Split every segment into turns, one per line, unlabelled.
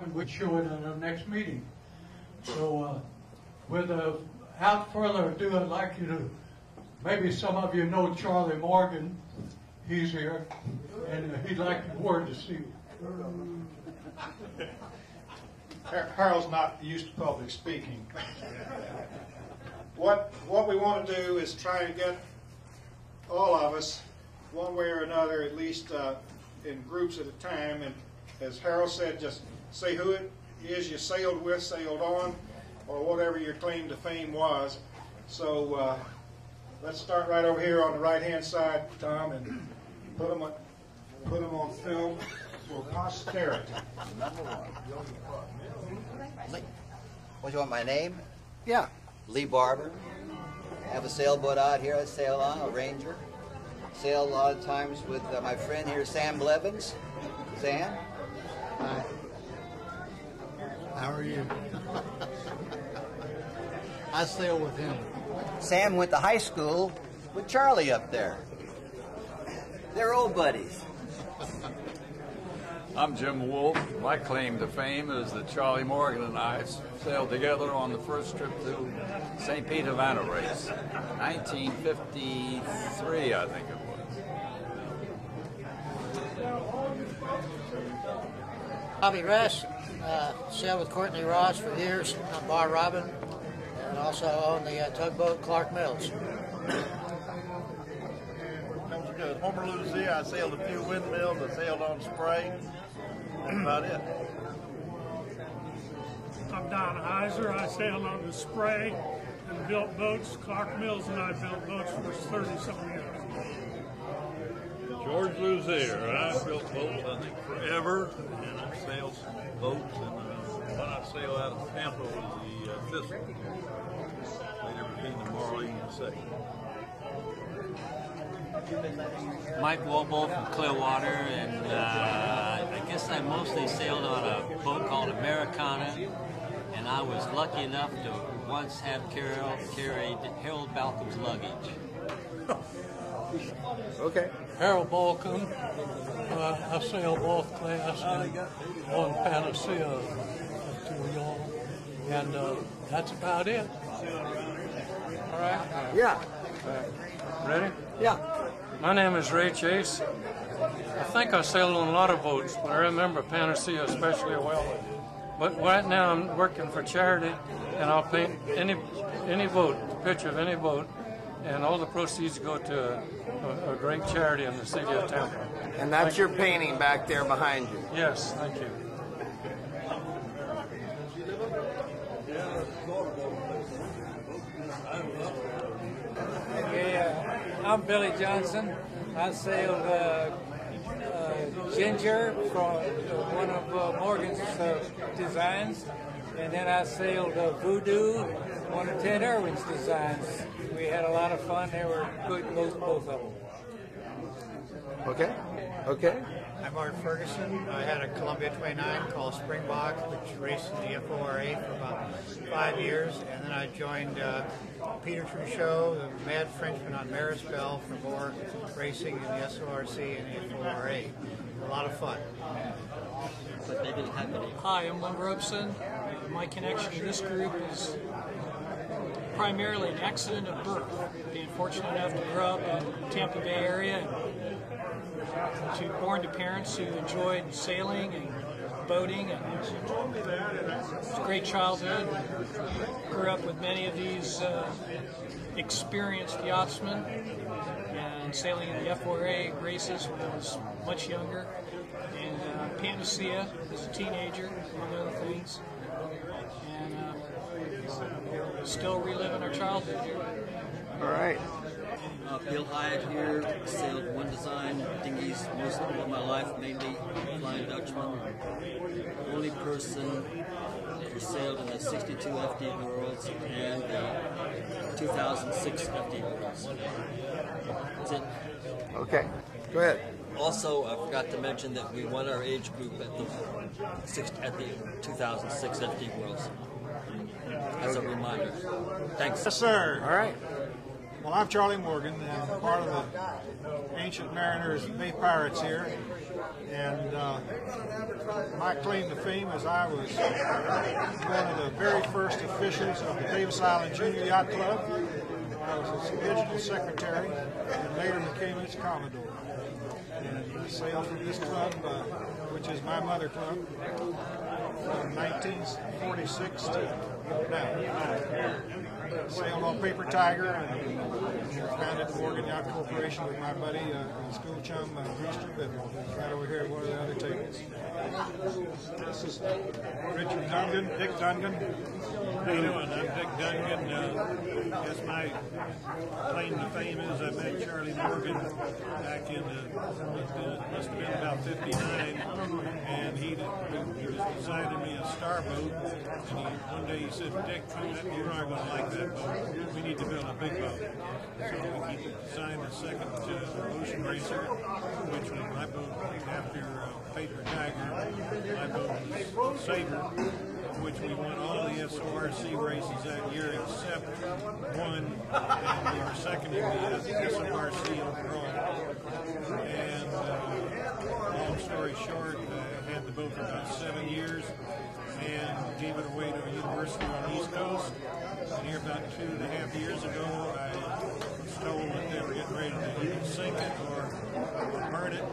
and we'd show it at our next meeting. So without further ado, I'd like you to, maybe some of you know Charlie Morgan. He's here, and he'd like the word to see you.
Harold's not used to public speaking. What we want to do is try to get all of us, one way or another, at least in groups at a time, and as Harold said, just say who it is you sailed with, sailed on, or whatever your claim to fame was. So let's start right over here on the right-hand side, Tom, and put them on film for posterity.
What, you want my name?
Yeah.
Lee Barber. I have a sailboat out here I sail on, a Ranger. Sail a lot of times with my friend here, Sam Blevins. Sam?
Hi. How are you? I sail with him.
Sam went to high school with Charlie up there. They're old buddies.
I'm Jim Wolfe. My claim to fame is that Charlie Morgan and I sailed together on the first trip to St. Pete Havana race, 1953, I think it was.
Bobby Rush, sailed with Courtney Ross for years on Bar Robin, and also own the tugboat Clark Mills.
Homer Lucia, I sailed a few windmills, I sailed on Spray. That's about it.
I'm Don Heiser. I sailed on the Spray and built boats. Clark Mills and I built boats for 30-something years.
George Luzier, I built boats, I think, forever, and I sailed boats, and when I sailed out of Tampa was the Thistle. Later became the Marlene and Second.
Mike Wobble from Clearwater, and I guess I mostly sailed on a boat called Americana, and I was lucky enough to once have carried Harold Balcom's luggage.
Okay.
Harold Balcom. I sailed both class on Panacea to y'all, and that's about it. All right?
Yeah.
Ready?
Yeah.
My name is Ray Chase. I think I sailed on a lot of boats, but I remember Panacea especially well. But right now I'm working for charity, and I'll paint any boat, a picture of any boat, and all the proceeds go to a great charity in the city of Tampa.
And that's your painting back there behind you.
Yes, thank you.
Okay, I'm Billy Johnson. I sailed Ginger from one of Morgan's designs, and then I sailed Voodoo, one of Ted Irwin's designs. We had a lot of fun. They were good, both of them.
Okay. Okay.
I'm Art Ferguson. I had a Columbia 29 called Springbok, which raced in the FORA for about 5 years, and then I joined Peter Truchot, the Mad Frenchman on Marisbel, for more racing in the SORC and the FORA. A lot of fun.
But they didn't have any.
Hi, I'm Lynn Robeson. My connection to this group is primarily an accident of birth. Being fortunate enough to grow up in the Tampa Bay area and born to parents who enjoyed sailing and boating, and it was a great childhood. Grew up with many of these experienced yachtsmen and sailing in the FORA races when I was much younger, and Panacea as a teenager, among other things, and still reliving our childhood here.
All right.
Bill Hyatt here, sailed one design dinghies most of my life, mainly Flying Dutchman. Only person who sailed in the 62 FD Worlds and the 2006 FD Worlds. That's it.
Okay. Go ahead.
Also, I forgot to mention that we won our age group at the 2006 FD Worlds. As a reminder. Thanks.
Yes, sir.
All right.
Well, I'm Charlie Morgan, and I'm part of the Ancient Mariners Bay Pirates here. And my claim to fame is I was one of the very first officials of the Davis Island Junior Yacht Club. I was its original secretary and later became its commodore. And I sailed from this club, which is my mother club, from 1946 to now. Sailed on Paper Tiger and founded the Morgan Yacht Corporation with my buddy, school chum, Bruce Trevithick, who's right over here at one of the other tables. This is Richard Dungan, Dick Dungan.
How you doing? I'm Dick Dungan. Guess my claim to fame is I met Charlie Morgan back in, must have been about 59, and he was designing me a starboat, and one day he said, Dick, you're not going to like that boat. We need to build a big boat. So he designed the second Ocean Racer, which was my boat after Paper Tiger. My boat was Sabre, which we won all the SORC races that year except one, and we were second in the SORC overall. And long story short, I had the boat for about 7 years and gave it away to a university on the East Coast. And here about 2.5 years ago, I was told that they were getting ready to either sink it or burn it.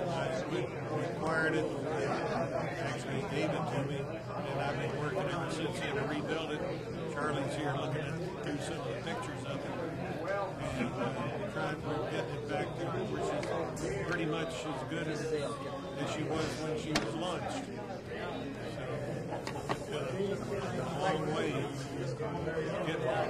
I acquired it, actually gave it to me, and I've been working ever since then to rebuild it. Charlie's here looking at through some of the pictures of it, and we're getting it back to where she's pretty much as good as she was when she was launched. So it's been a long way to get there.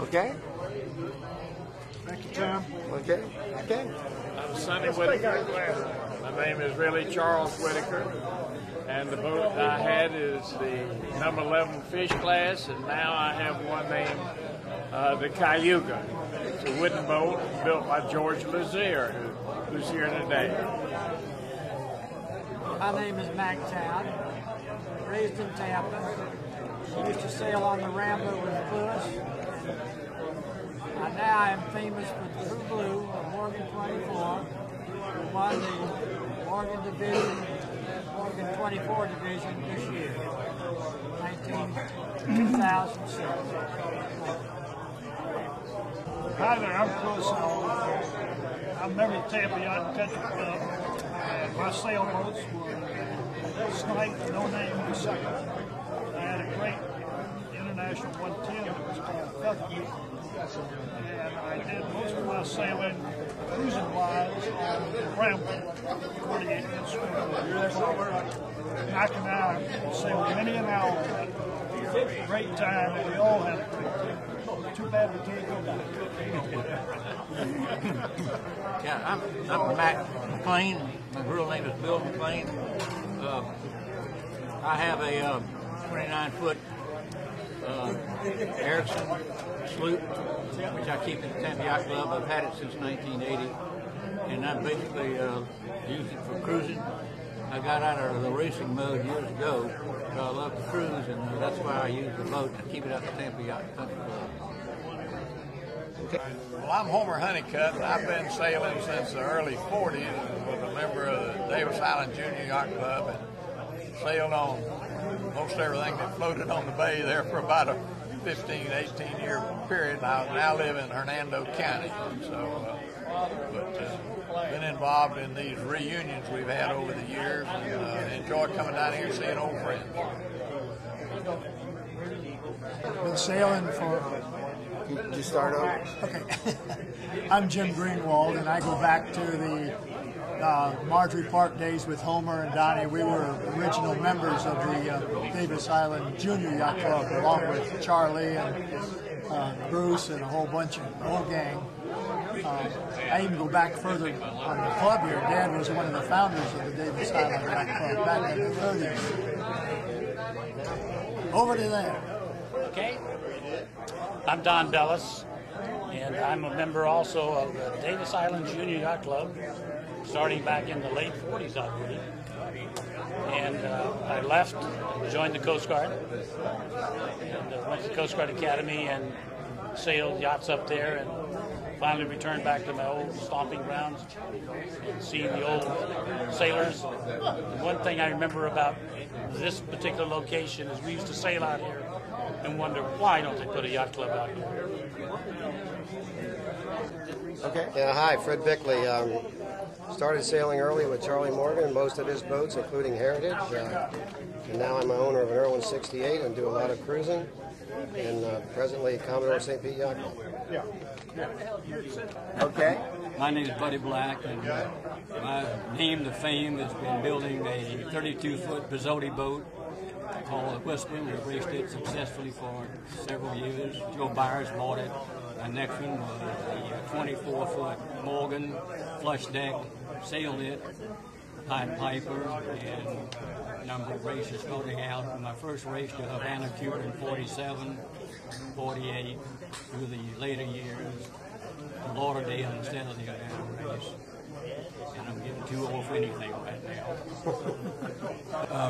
Okay.
Thank you, Tom.
Okay. Okay.
I'm Sonny Whitaker. My name is really Charles Whitaker, and the boat I had is the number 11 fish class, and now I have one named the Cayuga. It's a wooden boat built by George Lazier, who's here today.
My name is Mac Town, raised in Tampa. I used to sail on the Rambo with Lewis. Now I am famous for the True Blue of Morgan 24, who won the Morgan Division, Morgan 24 Division this year, 2006.
Hi there, I'm Chris. I'm a member of the Tampa Yacht Country Club, and my sailboats were Snipe, No Name, and Second. I had a great international 110 that was called Feather. And I did most of my sailing cruising wise on the Ramble, 48-inch screw. Knocking out, sailed many an hour. Great time, and we all had a great time. Too bad we can't go back.
Yeah, I'm Matt McLean. My real name is Bill McLean. I have a 29-foot Erickson sloop, which I keep at the Tampa Yacht Club. I've had it since 1980, and I basically use it for cruising. I got out of the racing mode years ago, so I love to cruise, and that's why I use the boat and keep it at the Tampa Yacht Country Club.
Okay.
Well, I'm Homer Honeycutt, and I've been sailing since the early 40s and was a member of the Davis Island Junior Yacht Club and sailed on most everything that floated on the bay there for about a 15, 18-year period. I now live in Hernando County, so been involved in these reunions we've had over the years, and enjoy coming down here and seeing old friends.
Been sailing for...
Did you start over?
Okay. I'm Jim Greenwald, and I go back to the Marjorie Park days with Homer and Donnie. We were original members of the Davis Island Junior Yacht Club, along with Charlie and Bruce and a whole bunch of the whole gang. I even go back further on the club here. Dad was one of the founders of the Davis Island Yacht Club back in the 30s. Over to there.
Okay. I'm Don Bellis, and I'm a member also of the Davis Island Junior Yacht Club, starting back in the late 40s, I believe. And I left, joined the Coast Guard, and went to the Coast Guard Academy and sailed yachts up there, and finally returned back to my old stomping grounds and seeing the old sailors. And one thing I remember about this particular location is we used to sail out here and wonder why don't they put a yacht club out here.
Okay. Yeah, hi, Fred Bickley. Started sailing early with Charlie Morgan, most of his boats, including Heritage. And now I'm the owner of an Irwin 68 and do a lot of cruising. And presently Commodore St. Pete Yacht Club.
Yeah.
Okay.
My name is Buddy Black, and my name to fame has been building a 32-foot Bizzotti boat called the Whisper. We've raced it successfully for several years. Joe Byers bought it. The next one was the 24-foot Morgan flush deck, sailed it, Pied Piper, and a number of races starting out. My first race to Havana, Cuba in 47, 48, through the later years, to Lauderdale instead of the Havana race. And I'm getting too old for anything right now.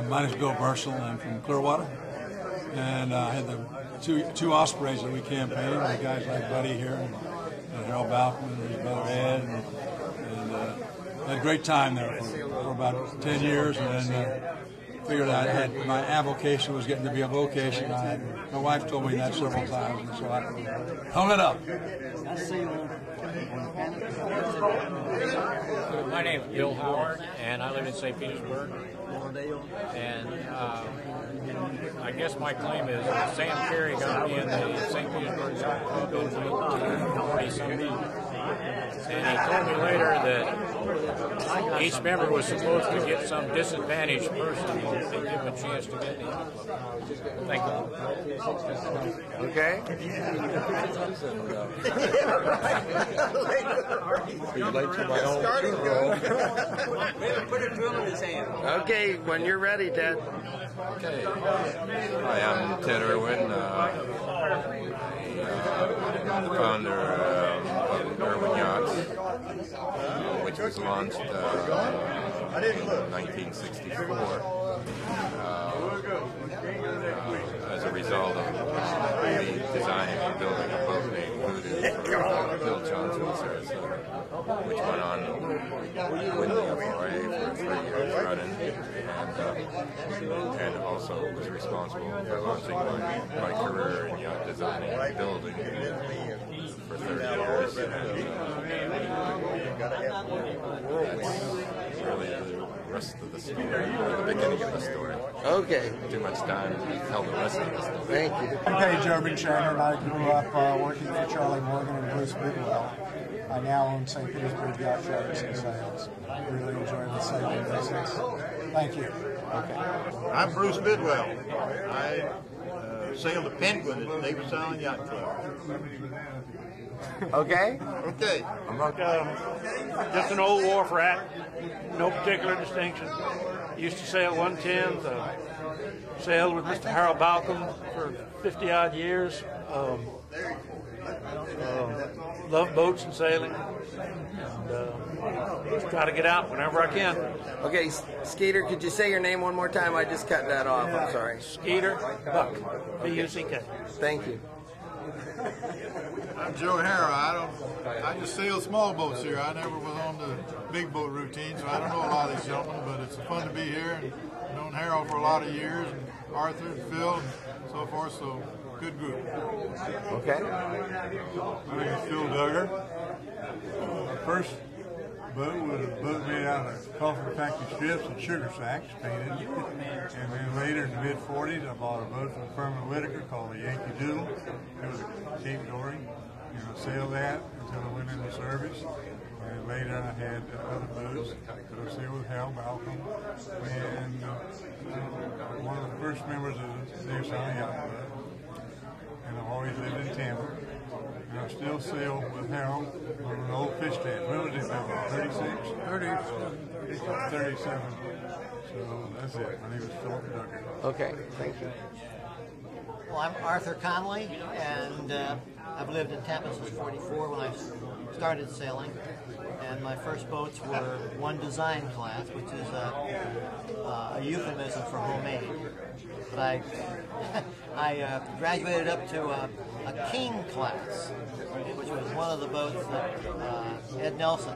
My name is Bill Burchell. I'm from Clearwater. And I had the two Ospreys that we campaigned with guys like Buddy here and Harold Balcom and his brother Ed. And had a great time there for about 10 years. And then figured I had my avocation was getting to be a vocation. My wife told me that several times, and so I hung it up.
My name is Bill Howard, and I live in St. Petersburg. And I guess my claim is Sam Carey got me in the St. Petersburg Yacht Club in 1940-something. And he told me later that each member was supposed to get some disadvantaged person and give him a chance to get in the yacht club. Thank you.
Okay.
Relate to my own
Put a drill in his hand. Okay, when you're ready, Ted.
Okay. Hi, I'm Ted Irwin, founder of Irwin Yachts, which was launched in 1964 as a result of the designing and building a boat named Voodoo for Bill Johnson's which went on with the FRA for 3 years running, and also was responsible for launching my career in yacht designing and building for 30 years. That's really the rest of the story, or the beginning of the story.
Okay.
Too much time to tell the rest of the story.
Thank you.
I'm Paige Urban Shannon. I grew up working for Charlie Morgan and Bruce Bidwell. I now own St. Petersburg Yacht Shutters and Sales. I really enjoy the sailing business. Thank you.
Okay.
I'm Bruce Bidwell. I sailed a Penguin at the Davis Island Yacht Club.
Okay.
Okay.
Just an old wharf rat, no particular distinction. Used to sail 110th, sailed with Mr. Harold Balcom for 50-odd years. Love boats and sailing, and just try to get out whenever I can.
Okay, Skeeter, could you say your name one more time? I just cut that off. I'm sorry.
Skeeter Buck, B-U-C-K.
Thank you.
I'm Joe Harrow. I just sail small boats here. I never was on the big boat routine, so I don't know a lot of these gentlemen, but it's fun to be here. And I've known Harold for a lot of years, and Arthur and Phil and so forth, so good group.
Okay.
My name is Phil Duggar. My first boat was a boat made out of coffee factory strips and sugar sacks painted. And then later in the mid-40s, I bought a boat from Furman Whitaker called the Yankee Doodle. It was a Cape Dory. And I sailed that until I went into service. And later I had other boats that I sailed with Hal Balcom. And one of the first members of the Davis Island Yacht Club. And I've always lived in Tampa. And I still sail with Harold on an old fish stand. When was it built? 36? 37. So that's it. My name is Philip Duggar.
Okay, thank you.
Well, I'm Arthur Connolly, and I've lived in Tampa since '44 when I started sailing.
and my first boats were one design class, which is a euphemism for homemade. But I graduated up to a king class, which was one of the boats that Ed Nelson